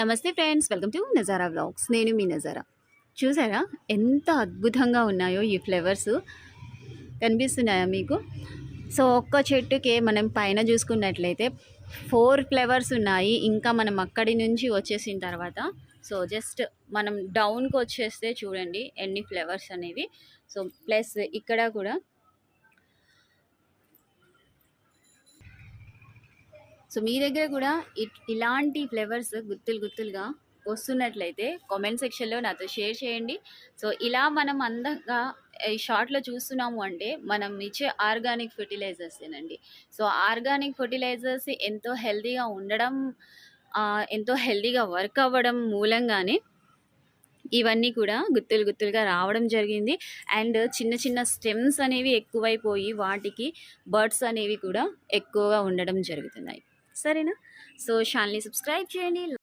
నమస్తే friends, welcome to Nazara vlogs. నేను మీ నజారా. చూసారా ఎంత అద్భుతంగా ఉన్నాయో ఈ ఫ్లవర్స్, కనిపిస్తున్నాయా మీకు? సో ఒక్క చెట్టుకే మనం పైన చూసుకున్నట్లయితే 4 ఫ్లవర్స్ ఉన్నాయి. ఇంకా మనం అక్కడి నుంచి వచ్చేసిన తర్వాత సో జస్ట్ మనం డౌన్కి వచ్చేస్తే చూడండి ఎన్ని ఫ్లవర్స్ అనేవి. సో ప్లస్ ఇక్కడ కూడా సో మీ దగ్గర కూడా ఇలాంటి ఫ్లేవర్స్ గుత్తులుగా వస్తున్నట్లయితే కామెంట్ సెక్షన్లో నాతో షేర్ చేయండి. సో ఇలా మనం అందంగా ఈ షార్ట్లో చూస్తున్నాము అంటే మనం ఇచ్చే ఆర్గానిక్ ఫెర్టిలైజర్సేనండి. సో ఆర్గానిక్ ఫెర్టిలైజర్స్ ఎంతో హెల్తీగా ఉండడం, ఎంతో హెల్తీగా వర్క్ అవ్వడం మూలంగానే ఇవన్నీ కూడా గుత్తులుగా రావడం జరిగింది. అండ్ చిన్న చిన్న స్టెమ్స్ అనేవి ఎక్కువైపోయి వాటికి బర్డ్స్ అనేవి కూడా ఎక్కువగా ఉండడం జరుగుతున్నాయి. సరేనా? సో ఛానల్ని సబ్స్క్రైబ్ చేయండి.